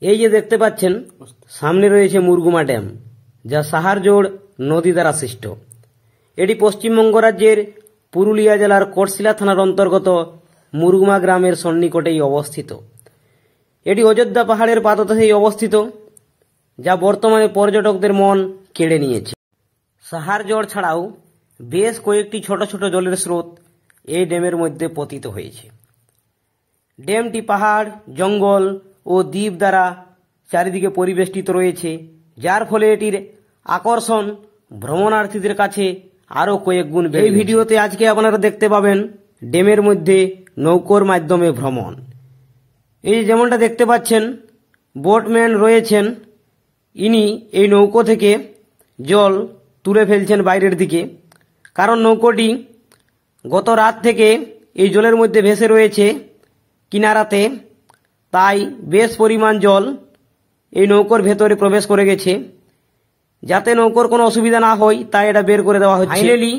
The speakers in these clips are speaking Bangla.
এই যে দেখতে পাচ্ছেন সামনে রয়েছে মুরগুমা ড্যাম, যা সাহারজোড় নদী দ্বারা সৃষ্ট। এটি পশ্চিমবঙ্গ রাজ্যের পুরুলিয়া জেলার কোটশিলা থানার অন্তর্গত মুরগুমা গ্রামের সন্নিকটেই অবস্থিত। এটি অযোধ্যা পাহাড়ের পাদদেশেই অবস্থিত, যা বর্তমানে পর্যটকদের মন কেড়ে নিয়েছে। সাহারজোড় ছাড়াও বেশ কয়েকটি ছোট ছোট জলের স্রোত এই ড্যামের মধ্যে পতিত হয়েছে। ড্যামটি পাহাড়, জঙ্গল ও দ্বীপ দ্বারা চারিদিকে পরিবেষ্টিত রয়েছে, যার ফলে এটির আকর্ষণ ভ্রমণার্থীদের কাছে আরও কয়েক গুণ বেড়ে। এই ভিডিওতে আজকে আপনারা দেখতে পাবেন ড্যামের মধ্যে নৌকোর মাধ্যমে ভ্রমণ। এই যেমনটা দেখতে পাচ্ছেন, বোটম্যান রয়েছেন, ইনি এই নৌকো থেকে জল তুলে ফেলছেন বাইরের দিকে, কারণ নৌকোটি গত রাত থেকে এই জলের মধ্যে ভেসে রয়েছে কিনারাতে, তাই বেশ পরিমাণ জল এই নৌকোর ভেতরে প্রবেশ করে গেছে। যাতে নৌকোর কোনো অসুবিধা না হয় তাই এটা বের করে দেওয়া হচ্ছে। ফাইনালি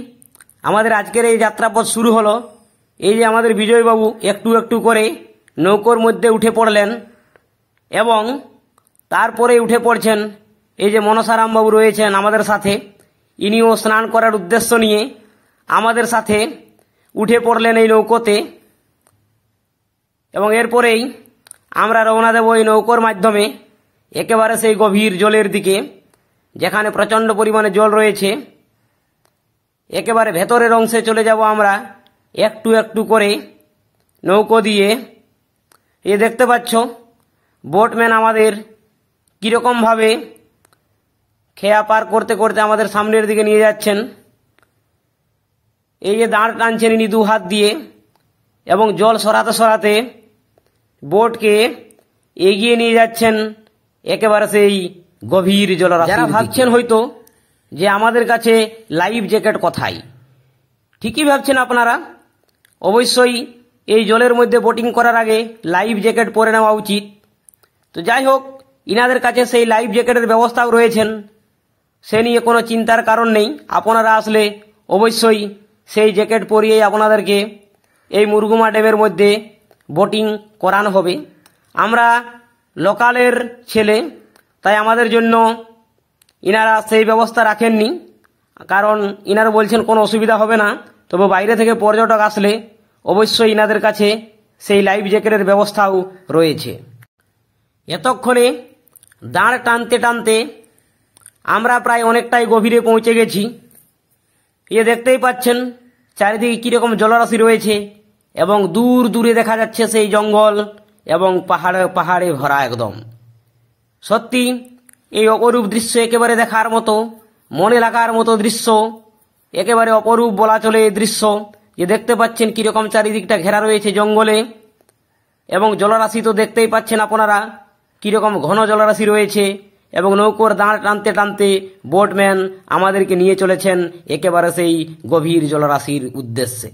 আমাদের আজকের এই যাত্রাপথ শুরু হলো। এই যে আমাদের বিজয়বাবু একটু একটু করে নৌকোর মধ্যে উঠে পড়লেন এবং তারপরে উঠে পড়ছেন এই যে মনসারামবাবু রয়েছেন আমাদের সাথে, ইনিও স্নান করার উদ্দেশ্য নিয়ে আমাদের সাথে উঠে পড়লেন এই নৌকোতে। এবং এরপরেই আমরা রওনা দেব এই নৌকোর মাধ্যমে একেবারে সেই গভীর জলের দিকে, যেখানে প্রচণ্ড পরিমাণে জল রয়েছে। একেবারে ভেতরের অংশে চলে যাব আমরা একটু একটু করে নৌকো দিয়ে। এ দেখতে পাচ্ছ বোটম্যান আমাদের কীরকমভাবে খেয়া পার করতে করতে আমাদের সামনের দিকে নিয়ে যাচ্ছেন। এই যে দাঁড় টানছেন ইনি দু হাত দিয়ে এবং জল সরাতে সরাতে বোটকে এগিয়ে নিয়ে যাচ্ছেন একেবারে সেই গভীর জলরাশি। যারা ভাবছেন হয়তো যে আমাদের কাছে লাইফ জ্যাকেট কোথায়, ঠিকই ভাবছেন আপনারা। অবশ্যই এই জলের মধ্যে বোটিং করার আগে লাইফ জ্যাকেট পরে নেওয়া উচিত। তো যাই হোক, ইনাদের কাছে সেই লাইফ জ্যাকেটের ব্যবস্থাও রয়েছেন, সে নিয়ে কোনো চিন্তার কারণ নেই। আপনারা আসলে অবশ্যই সেই জ্যাকেট পরিয়েই আপনাদেরকে এই মুরগুমা ড্যামের মধ্যে বোটিং করানো হবে। আমরা লোকালের ছেলে, তাই আমাদের জন্য ইনারা সেই ব্যবস্থা রাখেননি, কারণ ইনারা বলছেন কোনো অসুবিধা হবে না। তবে বাইরে থেকে পর্যটক আসলে অবশ্যই ইনাদের কাছে সেই লাইফ জ্যাকেটের ব্যবস্থাও রয়েছে। এতক্ষণে দাঁড় টানতে টানতে আমরা প্রায় অনেকটাই গভীরে পৌঁছে গেছি। এ দেখতেই পাচ্ছেন চারিদিকে কীরকম জলরাশি রয়েছে এবং দূর দূরে দেখা যাচ্ছে সেই জঙ্গল এবং পাহাড়ে পাহাড়ে ভরা একদম। সত্যি এই অপরূপ দৃশ্য একেবারে দেখার মতো, মনে লাগার মতো দৃশ্য, একেবারে অপরূপ বলা চলে এই দৃশ্য। যে দেখতে পাচ্ছেন কীরকম চারিদিকটা ঘেরা রয়েছে জঙ্গলে এবং জলরাশি তো দেখতেই পাচ্ছেন আপনারা কীরকম ঘন জলরাশি রয়েছে। এবং নৌকোর দাঁড় টানতে টানতে বোটম্যান আমাদেরকে নিয়ে চলেছেন একেবারে সেই গভীর জলরাশির উদ্দেশ্যে।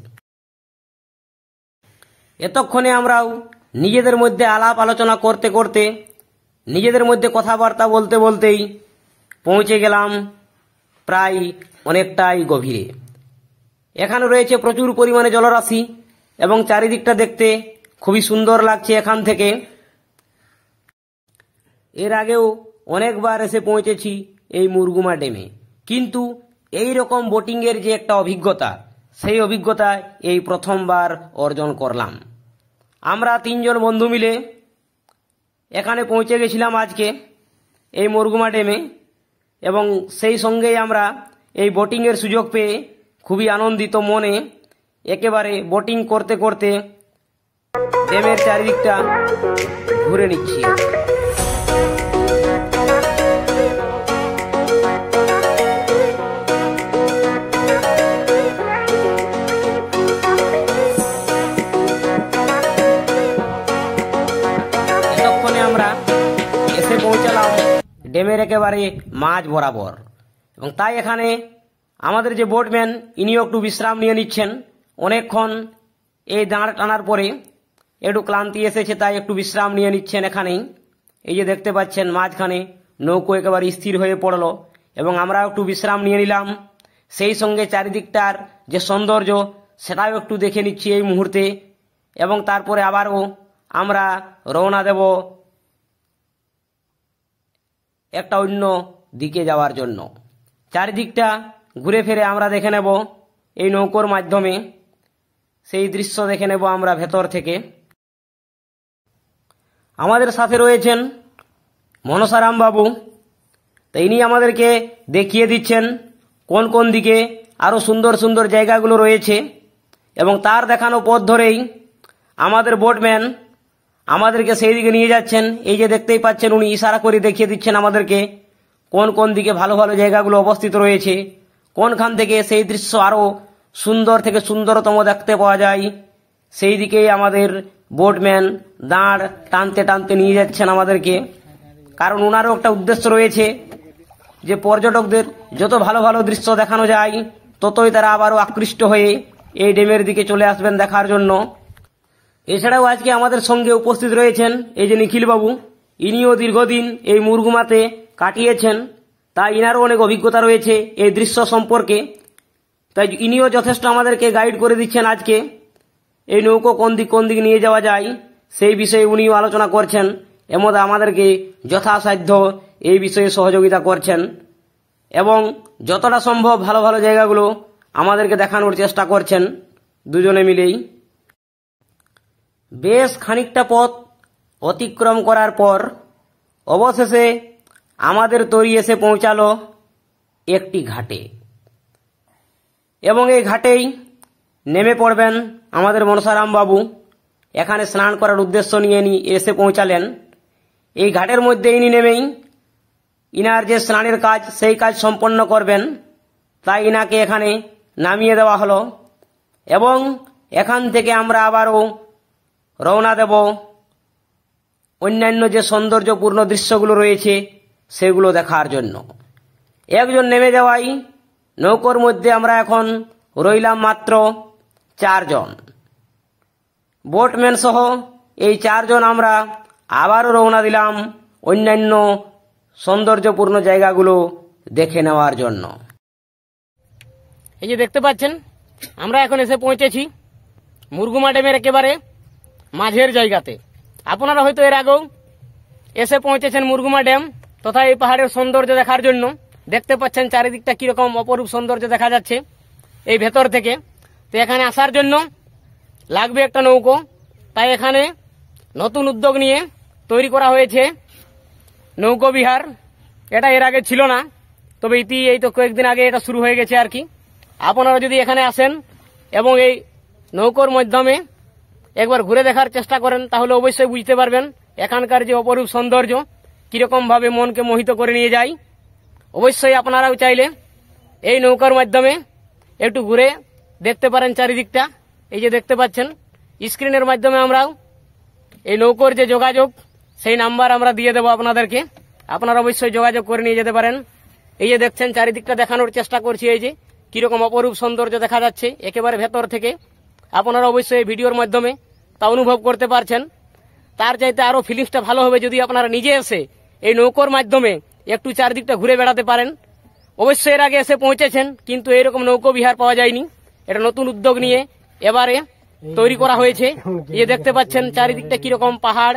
এতক্ষণে আমরাও নিজেদের মধ্যে আলাপ আলোচনা করতে করতে, নিজেদের মধ্যে কথাবার্তা বলতে বলতেই পৌঁছে গেলাম প্রায় অনেকটাই গভীরে। এখানে রয়েছে প্রচুর পরিমাণে জলরাশি এবং চারিদিকটা দেখতে খুবই সুন্দর লাগছে এখান থেকে। এর আগেও অনেকবার এসে পৌঁছেছি এই মুরগুমা ড্যামে, কিন্তু এই রকম বোটিংয়ের যে একটা অভিজ্ঞতা, সেই অভিজ্ঞতা এই প্রথমবার অর্জন করলাম। আমরা 3 জন বন্ধু মিলে এখানে পৌঁছে গেছিলাম আজকে এই মুরগুমা ড্যামে এবং সেই সঙ্গেই আমরা এই বোটিংয়ের সুযোগ পেয়ে খুবই আনন্দিত মনে একেবারে বোটিং করতে করতে ড্যামের চারিদিকটা ঘুরে নিচ্ছি। আমরা এসে পৌঁছালাম ড্যামের একেবারে মাঝ বরাবর এবং তাই এখানে আমাদের যে বোটম্যান ইনিও একটু বিশ্রাম নিয়ে নিচ্ছেন। অনেকক্ষণ এই দাঁড় টানার পরে একটু ক্লান্তি এসেছে, তাই একটু বিশ্রাম নিয়ে নিচ্ছেন এখানেই। এই যে দেখতে পাচ্ছেন মাঝখানে নৌকো একেবারে স্থির হয়ে পড়লো এবং আমরা একটু বিশ্রাম নিয়ে নিলাম। সেই সঙ্গে চারিদিকটার যে সৌন্দর্য সেটাও একটু দেখে নিচ্ছি এই মুহূর্তে এবং তারপরে আবারও আমরা রওনা দেব একটা অন্য দিকে যাওয়ার জন্য। চারিদিকটা ঘুরে ফিরে আমরা দেখে নেব এই নৌকোর মাধ্যমে, সেই দৃশ্য দেখে নেব আমরা ভেতর থেকে। আমাদের সাথে রয়েছেন মনসারাম বাবু, তো ইনি আমাদেরকে দেখিয়ে দিচ্ছেন কোন কোন দিকে আরও সুন্দর সুন্দর জায়গাগুলো রয়েছে, এবং তার দেখানো পথ ধরেই আমাদের বোটম্যান আমাদেরকে সেই দিকে নিয়ে যাচ্ছেন। এই যে দেখতেই পাচ্ছেন, উনি ইশারা করে দেখিয়ে দিচ্ছেন আমাদেরকে কোন কোন দিকে ভালো ভালো জায়গাগুলো অবস্থিত রয়েছে, কোনখান থেকে সেই দৃশ্য আরও সুন্দর থেকে সুন্দরতম দেখতে পাওয়া যায়, সেই দিকেই আমাদের বোটম্যান দাঁড় টানতে টানতে নিয়ে যাচ্ছেন আমাদেরকে। কারণ ওনারও একটা উদ্দেশ্য রয়েছে যে পর্যটকদের যত ভালো ভালো দৃশ্য দেখানো যায় ততই তারা আবারও আকৃষ্ট হয়ে এই ড্যামের দিকে চলে আসবেন দেখার জন্য। এছাড়াও আজকে আমাদের সঙ্গে উপস্থিত রয়েছেন এই যে নিখিল বাবু, ইনিও দীর্ঘদিন এই মুরগুমাতে কাটিয়েছেন, তাই ইনারও অনেক অভিজ্ঞতা রয়েছে এই দৃশ্য সম্পর্কে, তাই ইনিও যথেষ্ট আমাদেরকে গাইড করে দিচ্ছেন আজকে এই নৌকো কোন দিক নিয়ে যাওয়া যায় সেই বিষয়ে উনিও আলোচনা করছেন, এমন আমাদেরকে যথাসাধ্য এই বিষয়ে সহযোগিতা করছেন এবং যতটা সম্ভব ভালো ভালো জায়গাগুলো আমাদেরকে দেখানোর চেষ্টা করছেন দুজনে মিলেই। বেশ খানিকটা পথ অতিক্রম করার পর অবশেষে আমাদের তরি এসে পৌঁছালো একটি ঘাটে, এবং এই ঘাটেই নেমে পড়বেন আমাদের মনসারাম বাবু। এখানে স্নান করার উদ্দেশ্য নিয়ে এসে পৌঁছালেন। এই ঘাটের মধ্যে ইনি নেমেই ইনার যে স্নানের কাজ সেই কাজ সম্পন্ন করবেন, তাই ইনাকে এখানে নামিয়ে দেওয়া হলো, এবং এখান থেকে আমরা আবারও রওনা দেব অন্যান্য যে সৌন্দর্যপূর্ণ দৃশ্যগুলো রয়েছে সেগুলো দেখার জন্য। একজন নেমে যাওয়াই নৌকোর মধ্যে আমরা এখন রইলাম মাত্র 4 জন, বোটম্যান সহ এই 4 জন আমরা আবারও রওনা দিলাম অন্যান্য সৌন্দর্যপূর্ণ জায়গাগুলো দেখে নেওয়ার জন্য। এই যে দেখতে পাচ্ছেন, আমরা এখন এসে পৌঁছেছি মুরগুমা ড্যামের একেবারে মাঝের জায়গাতে। আপনারা হয়তো এর আগেও এসে পৌঁছেছেন মুরগুমা ড্যাম তথা এই পাহাড়ের সৌন্দর্য দেখার জন্য। দেখতে পাচ্ছেন চারিদিকটা কিরকম অপরূপ সৌন্দর্য দেখা যাচ্ছে এই ভেতর থেকে। তো এখানে আসার জন্য লাগবে একটা নৌকো, তাই এখানে নতুন উদ্যোগ নিয়ে তৈরি করা হয়েছে নৌকো বিহার। এটা এর আগে ছিল না, তবে এই তো কয়েকদিন আগে এটা শুরু হয়ে গেছে আর কি। আপনারা যদি এখানে আসেন এবং এই নৌকোর মাধ্যমে একবার ঘুরে দেখার চেষ্টা করেন তাহলে অবশ্যই বুঝতে পারবেন এখানকার যে অপরূপ সৌন্দর্য কিরকম ভাবে মনকে মোহিত করে নিয়ে যায়। অবশ্যই আপনারাও চাইলে এই নৌকার মাধ্যমে একটু ঘুরে দেখতে পারেন চারিদিকটা। এই যে দেখতে পাচ্ছেন স্ক্রিনের মাধ্যমে আমরাও এই নৌকোর যে যোগাযোগ সেই নাম্বার আমরা দিয়ে দেবো আপনাদেরকে, আপনারা অবশ্যই যোগাযোগ করে নিয়ে যেতে পারেন। এই যে দেখছেন চারিদিকটা দেখানোর চেষ্টা করছি, এই যে কিরকম অপরূপ সৌন্দর্য দেখা যাচ্ছে একেবারে ভেতর থেকে। আপনারা অবশ্যই ভিডিওর মাধ্যমে তা অনুভব করতে পারছেন। তার চাইতে আরো ফিলিংসটা ভালো হবে যদি আপনারা নিজে এসে এই নৌকোর মাধ্যমে একটু চারদিকটা ঘুরে বেড়াতে পারেন। অবশ্যই এর আগে এসে পৌঁছেছেন, কিন্তু এইরকম নৌকো বিহার পাওয়া যায়নি। এটা নতুন উদ্যোগ নিয়ে এবারে তৈরি করা হয়েছে। এই যে দেখতে পাচ্ছেন চারিদিকটা কিরকম পাহাড়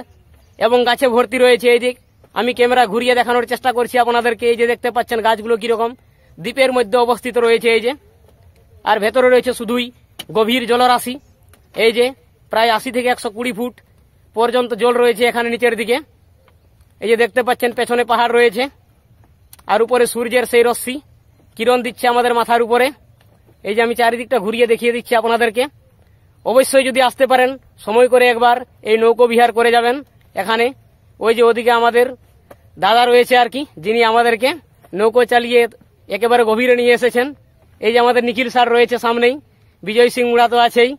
এবং গাছে ভর্তি রয়েছে। এই দিক আমি ক্যামেরা ঘুরিয়ে দেখানোর চেষ্টা করছি আপনাদেরকে। এই যে দেখতে পাচ্ছেন গাছগুলো কিরকম দ্বীপের মধ্যে অবস্থিত রয়েছে। এই যে আর ভেতরে রয়েছে শুধুই গভীর জলরাশি। এই যে প্রায় 80 থেকে 120 ফুট পর্যন্ত জল রয়েছে এখানে নিচের দিকে। এই যে দেখতে পাচ্ছেন পেছনে পাহাড় রয়েছে, আর উপরে সূর্যের সেই রশ্মি কিরণ দিচ্ছে আমাদের মাথার উপরে। এই যে আমি চারিদিকটা ঘুরিয়ে দেখিয়ে দিচ্ছি আপনাদেরকে। অবশ্যই যদি আসতে পারেন সময় করে একবার এই নৌকো বিহার করে যাবেন এখানে। ওই যে ওদিকে আমাদের দাদা রয়েছে আর কি, যিনি আমাদেরকে নৌকো চালিয়ে একেবারে গভীরে নিয়ে এসেছেন। এই যে আমাদের নিখিল স্যার রয়েছে সামনেই, বিজয় সিং মুড়া তো আছেই।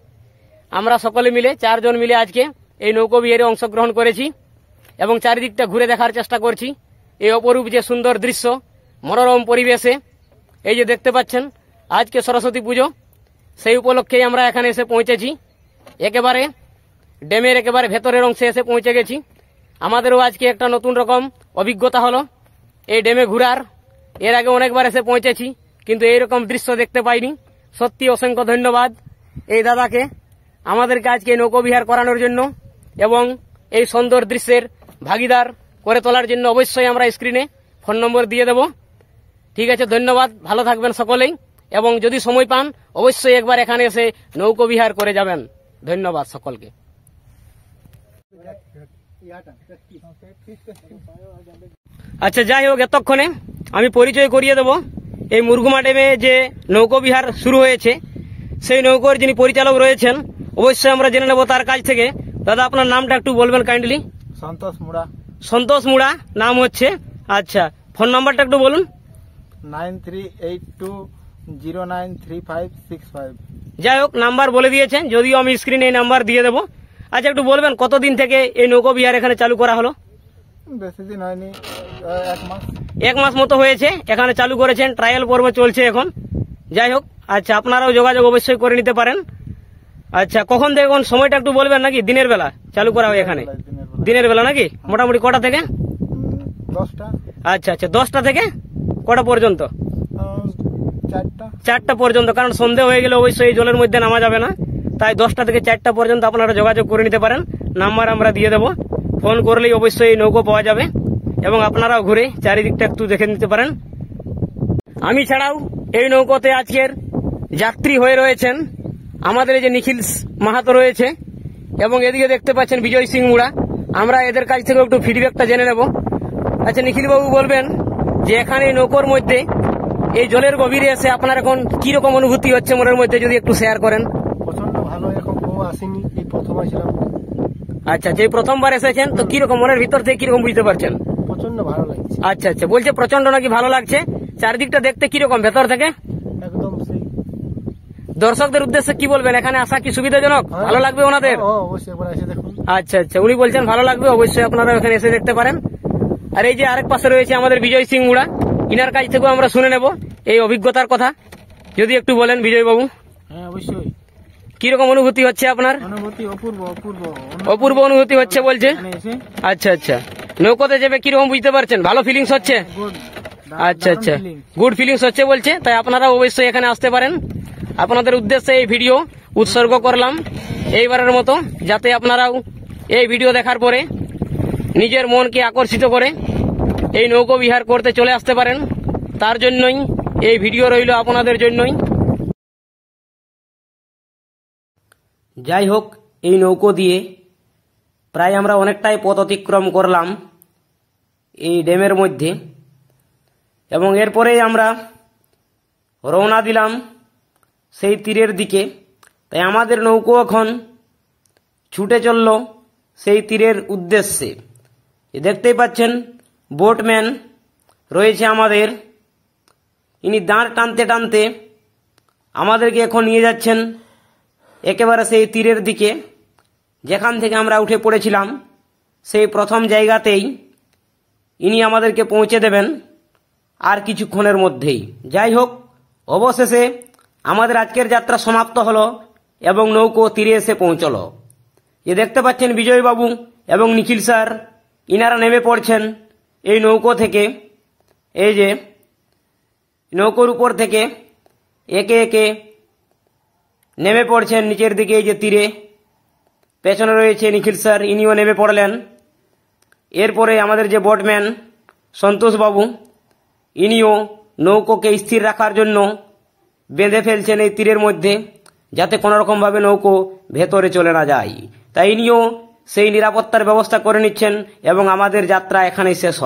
আমরা সকলে মিলে 4 জন মিলে আজকে এই নৌকো বিহারে অংশগ্রহণ করেছি এবং চারিদিকটা ঘুরে দেখার চেষ্টা করছি এই অপরূপ যে সুন্দর দৃশ্য মনোরম পরিবেশে। এই যে দেখতে পাচ্ছেন আজকে সরস্বতী পুজো, সেই উপলক্ষেই আমরা এখানে এসে পৌঁছেছি। একেবারে ড্যামের একেবারে ভেতরের অংশে এসে পৌঁছে গেছি। আমাদেরও আজকে একটা নতুন রকম অভিজ্ঞতা হলো এই ড্যামে ঘুরার। এর আগে অনেকবার এসে পৌঁছেছি কিন্তু এইরকম দৃশ্য দেখতে পাইনি। সত্যি অসংখ্য ধন্যবাদ এই দাদাকে আমাদেরকে আজকে নৌকো বিহার করানোর জন্য এবং এই সুন্দর দৃশ্যের ভাগিদার করে তোলার জন্য। অবশ্যই আমরা স্ক্রিনে ফোন নম্বর দিয়ে দেব। ঠিক আছে, ধন্যবাদ, ভালো থাকবেন সকলেই, এবং যদি সময় পান অবশ্যই একবার এখানে এসে নৌকো বিহার করে যাবেন। ধন্যবাদ সকলকে। আচ্ছা, যাই হোক, এতক্ষণে আমি পরিচয় করিয়ে দেব এই মুরগুমা ড্যামে যে নৌকো বিহার শুরু হয়েছে সেই নৌকোর যিনি পরিচালক রয়েছেন অবশ্যই আমরা জেনে নেব তার কাছ থেকে। দাদা, আপনার নামটা একটু বলবেন কাইন্ডলি। সন্তোষ মুড়া। সন্তোষ মুড়া নাম হচ্ছে। আচ্ছা, ফোন নাম্বারটা একটু বলুন। 9382093565। যাই হোক, নাম্বার বলে দিয়েছেন, যদিও আমি স্ক্রিনে এই নাম্বার দিয়ে দেবো। আচ্ছা, একটু বলবেন কতদিন থেকে এই নৌকো বিহার এখানে চালু করা হলো? বেশি দিন হয়নি, 1 মাস। 1 মাস মতো হয়েছে এখানে চালু করেছেন, ট্রায়াল পর্ব চলছে এখন। যাই হোক, আচ্ছা, আপনারাও যোগাযোগ অবশ্যই করে নিতে পারেন। আচ্ছা, কখন থেকে কোন সময়টা একটু বলবেন নাকি? দিনের বেলা চালু করা হয় এখানে? দিনের বেলা নাকি? মোটামুটি কটা থেকে? 10টা। আচ্ছা আচ্ছা, 10টা থেকে কটা পর্যন্ত? 4টা পর্যন্ত, কারণ সন্ধে হয়ে গেলে অবশ্যই এই জলের মধ্যে নামা যাবে না, তাই 10টা থেকে 4টা পর্যন্ত আপনারা যোগাযোগ করে নিতে পারেন। নাম্বার আমরা দিয়ে দেবো, ফোন করলেই অবশ্যই এই নৌকো পাওয়া যাবে, এবং আপনারাও ঘুরে চারিদিকটা একটু দেখে নিতে পারেন। আমি ছাড়াও এই নৌকোতে আজকের যাত্রী হয়ে রয়েছেন আমাদের এই যে নিখিল মাহাতো রয়েছে, এবং এদিকে দেখতে পাচ্ছেন বিজয় সিং মুড়া। আমরা এদের কাছ থেকে একটু ফিডব্যাকটা জেনে নেব। আচ্ছা, নিখিল বাবু বলবেন যে এখানে এই নৌকোর মধ্যে এই জলের গভীরে এসে আপনার এখন কি রকম অনুভূতি হচ্ছে মনের মধ্যে, যদি একটু শেয়ার করেন। প্রচন্ড ভালো, এখন কেউ আসেনি, এই প্রথম আসলাম। আচ্ছা, যে প্রথমবার এসেছেন তো কিরকম মনের ভিতর থেকে কিরকম বুঝতে পারছেন? প্রচন্ড ভালো লাগছে। আচ্ছা আচ্ছা, বলছে প্রচন্ড নাকি ভালো লাগছে। চারদিকটা দেখতে কিরকম ভেতর থেকে? একদম সেই। দর্শকদের উদ্দেশ্যে কি বলবেন? এখানে আসা কি সুবিধাজনক? ভালো লাগবে ওনাদের? অবশ্যই একবার এসে দেখুন। আচ্ছা আচ্ছা, উনি বলছেন ভালো লাগবে, অবশ্যই আপনারা এখানে এসে দেখতে পারেন। আর এই যে আরেক পাশে রয়েছে আমাদের বিজয় সিং মুড়া, ইনার কাছ থেকেও আমরা শুনে নেব এই অভিজ্ঞতার কথা। যদি একটু বলেন বিজয় বাবু। হ্যাঁ, অবশ্যই। কিরকম অনুভূতি হচ্ছে আপনার? অনুভূতি অপূর্ব অপূর্ব অপূর্ব অনুভূতি হচ্ছে বলছে। আচ্ছা আচ্ছা, নৌকোতে যাবে কিরকম বুঝতে পারছেন? ভালো ফিলিংস হচ্ছে? আচ্ছা আচ্ছা, গুড ফিলিংস হচ্ছে বলছে, তাই আপনারা অবশ্যই এখানে আসতে পারেন। আপনাদের উদ্দেশ্যে এই ভিডিও উৎসর্গ করলাম এইবারের মতো, যাতে আপনারাও এই ভিডিও দেখার পরে নিজের মনকে আকর্ষিত করে এই নৌকো বিহার করতে চলে আসতে পারেন। তার জন্যই এই ভিডিও রইল আপনাদের জন্যই। যাই হোক, এই নৌকো দিয়ে প্রায় আমরা অনেকটাই পথ অতিক্রম করলাম এই ড্যামের মধ্যে, এবং এরপরেই আমরা রওনা দিলাম সেই তীরের দিকে। তাই আমাদের নৌকো এখন ছুটে চলল সেই তীরের উদ্দেশ্যে। দেখতেই পাচ্ছেন বোটম্যান রয়েছে আমাদের, ইনি দাঁড় টানতে টানতে আমাদেরকে এখন নিয়ে যাচ্ছেন একেবারে সেই তীরের দিকে, যেখান থেকে আমরা উঠে পড়েছিলাম সেই প্রথম জায়গাতেই ইনি আমাদেরকে পৌঁছে দেবেন আর কিছুক্ষণের মধ্যেই। যাই হোক, অবশেষে আমাদের আজকের যাত্রা সমাপ্ত হলো এবং নৌকো তীরে এসে পৌঁছলো। যে দেখতে পাচ্ছেন বিজয়বাবু এবং নিখিল স্যার, ইনারা নেমে পড়ছেন এই নৌকো থেকে। এই যে নৌকোর উপর থেকে একে একে নেমে পড়ছেন নিচের দিকে, এই যে তীরে। পেছনে রয়েছে নিখিল স্যার, ইনিও নেমে পড়লেন। এরপরে আমাদের যে বোটম্যান সন্তোষবাবু, ইনিও নৌকোকে স্থির রাখার জন্য বেঁধে ফেলছেন এই তীরের মধ্যে, যাতে কোনোরকমভাবে নৌকো ভেতরে চলে না যায়। তাই ইনিও সেই নিরাপত্তার ব্যবস্থা করে নিচ্ছেন এবং আমাদের যাত্রা এখানেই শেষ হল।